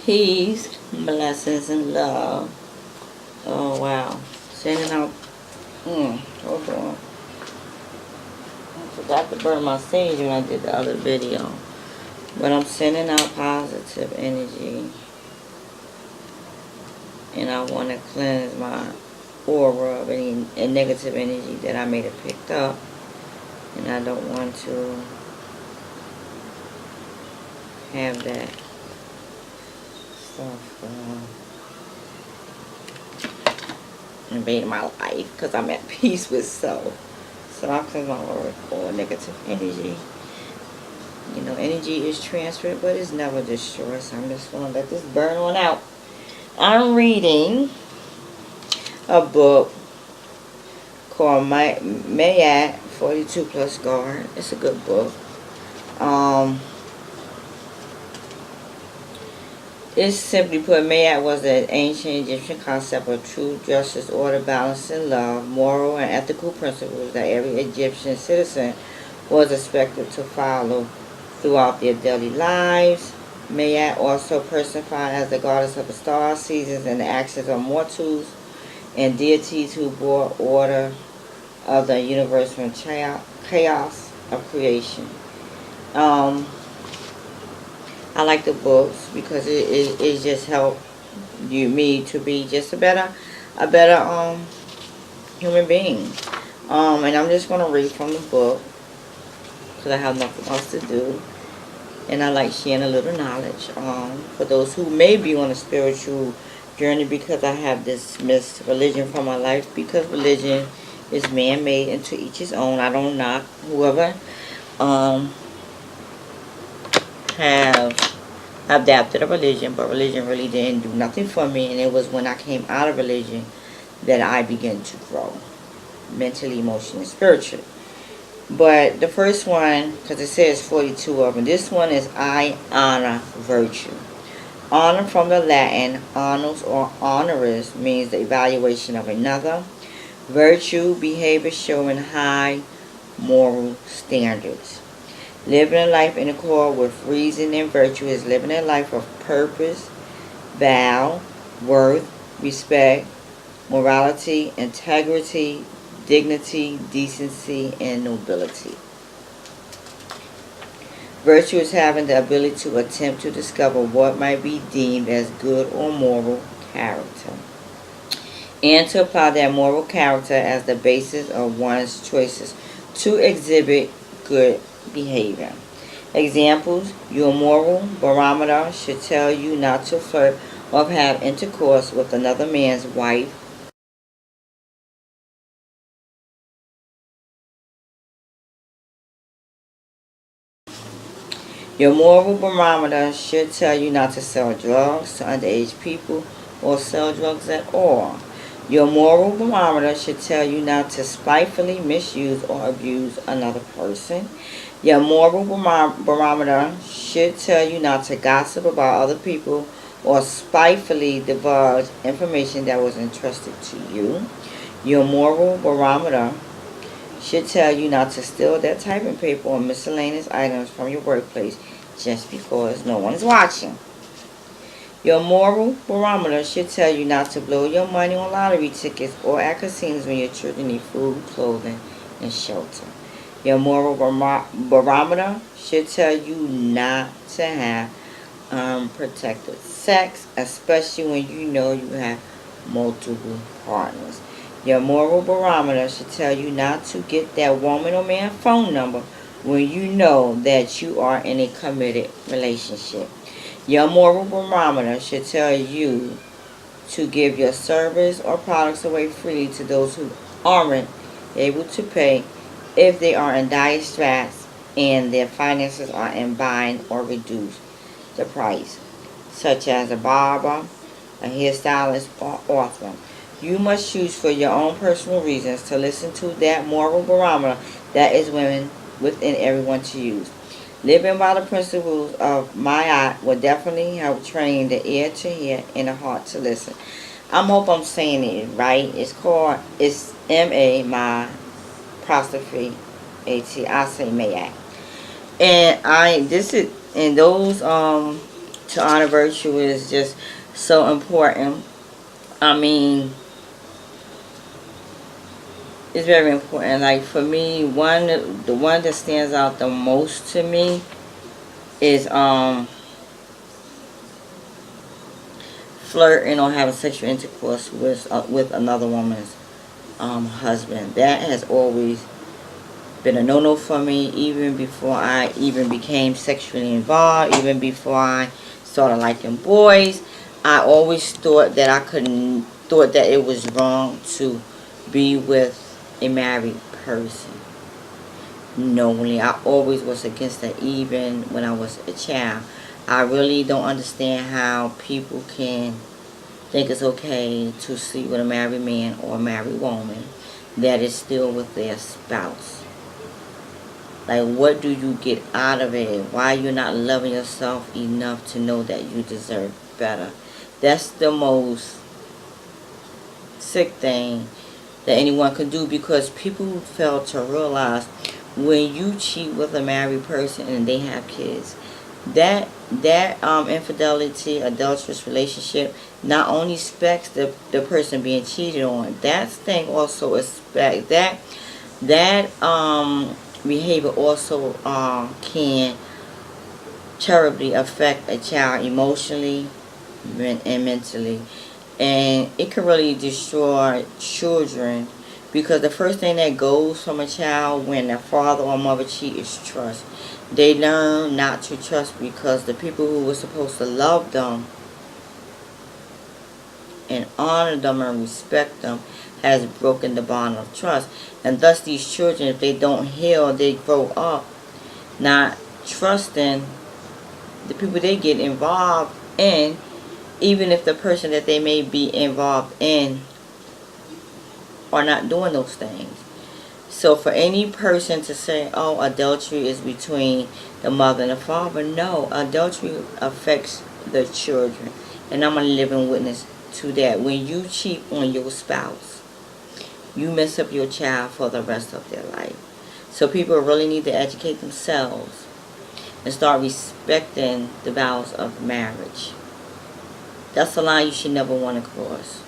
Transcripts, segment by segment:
Peace, blessings, and love. Oh wow. Sending out. Hold on. I forgot to burn my sage when I did the other video. But I'm sending out positive energy. And I want to cleanse my aura of any negative energy that I may have picked up. And I don't want to have that stuff invade my life because I'm at peace with self. So I'll cleanse my aura for negative energy. You know, energy is transferred, but it's never destroyed. So I'm just going to let this burn on out. I'm reading a book called Mayat 42 Plus Guard. It's a good book. Um, it's simply put, Mayat was an ancient Egyptian concept of truth, justice, order, balance, and love, moral and ethical principles that every Egyptian citizen was expected to follow throughout their daily lives. Mayat, also personified as the goddess of the stars, seasons, and the actions of mortals and deities who brought order of the universe from chaos of creation. I like the books because it just helped me to be just a better human being. And I'm just gonna read from the book because I have nothing else to do. And I like sharing a little knowledge for those who may be on a spiritual journey, because I have dismissed religion from my life because religion is man-made, and to each his own. I don't knock whoever have adapted a religion, but religion really didn't do nothing for me, and it was when I came out of religion that I began to grow mentally, emotionally, spiritually. But the first one, because it says 42 of them, this one is I honor virtue. Honor from the Latin, honors or honoris, means the evaluation of another. Virtue, behavior showing high moral standards. Living a life in accord with reason and virtue is living a life of purpose, vow, worth, respect, morality, integrity, dignity, decency, and nobility. Virtue is having the ability to attempt to discover what might be deemed as good or moral character, and to apply that moral character as the basis of one's choices to exhibit good behavior. Examples: your moral barometer should tell you not to flirt or have intercourse with another man's wife. Your moral barometer should tell you not to sell drugs to underage people or sell drugs at all. Your moral barometer should tell you not to spitefully misuse or abuse another person. Your moral barometer should tell you not to gossip about other people or spitefully divulge information that was entrusted to you. Your moral barometer should tell you not to steal that typing paper or miscellaneous items from your workplace just because no one's watching. Your moral barometer should tell you not to blow your money on lottery tickets or at casinos when your children need food, clothing, and shelter. Your moral barometer should tell you not to have unprotected sex, especially when you know you have multiple partners. Your moral barometer should tell you not to get that woman or man phone number when you know that you are in a committed relationship. Your moral barometer should tell you to give your service or products away freely to those who aren't able to pay if they are in dire straits and their finances are in bind, or reduce the price, such as a barber, a hairstylist, or author. You must choose for your own personal reasons to listen to that moral barometer that is within everyone to use. Living by the principles of Mayat will definitely help train the ear to hear and the heart to listen. I hope I'm saying it right. It's M-A, my apostrophe A-T. I say Mayat. And this is, and those to honor virtue is just so important. I mean, it's very important. Like for me, the one that stands out the most to me is flirting or having sexual intercourse with another woman's husband. That has always been a no-no for me, even before I even became sexually involved, even before I started liking boys. I always thought that thought that it was wrong to be with a married person. Knowingly, I always was against that, even when I was a child. I really don't understand how people can think it's okay to sleep with a married man or a married woman that is still with their spouse. Like, what do you get out of it? Why you're not loving yourself enough to know that you deserve better? That's the most sick thing that anyone can do, because people fail to realize when you cheat with a married person and they have kids, that infidelity, adulterous relationship not only expects the person being cheated on, that thing also expects that behavior also can terribly affect a child emotionally and mentally, and it can really destroy children, because the first thing that goes from a child when a father or mother cheat is trust. They learn not to trust because the people who were supposed to love them and honor them and respect them has broken the bond of trust. And thus these children, if they don't heal, they grow up not trusting the people they get involved in, even if the person that they may be involved in are not doing those things. So for any person to say, oh, adultery is between the mother and the father, no, adultery affects the children. And I'm a living witness to that. When you cheat on your spouse, you mess up your child for the rest of their life. So people really need to educate themselves and start respecting the vows of marriage. That's a line you should never want to cross.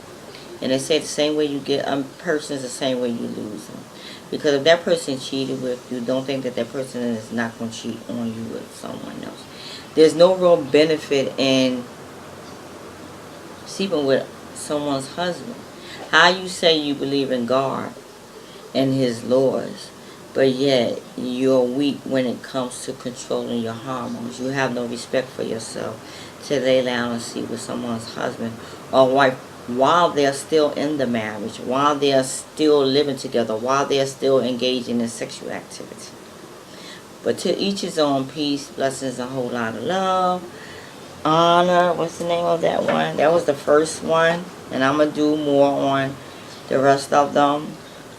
And they say the same way you get a person is the same way you lose them. Because if that person cheated with you, don't think that that person is not going to cheat on you with someone else. There's no real benefit in sleeping with someone's husband. How you say you believe in God and His laws, but yet you're weak when it comes to controlling your hormones. You have no respect for yourself to lay down and sleep with someone's husband or wife while they're still in the marriage, while they're still living together, while they're still engaging in sexual activity. But to each his own. Peace, blessings, a whole lot of love. Honor, what's the name of that one? That was the first one, and I'm going to do more on the rest of them.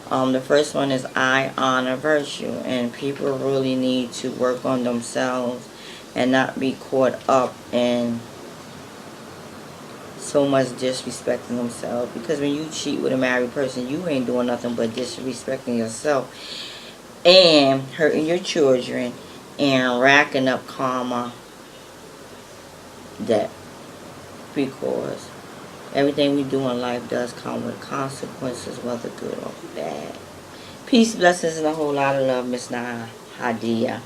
The first one is I honor virtue, and people really need to work on themselves and not be caught up in so much disrespecting themselves, because when you cheat with a married person, you ain't doing nothing but disrespecting yourself and hurting your children and racking up karma debt, because everything we do in life does come with consequences, whether good or bad. Peace, blessings, and a whole lot of love, Miss Nadia.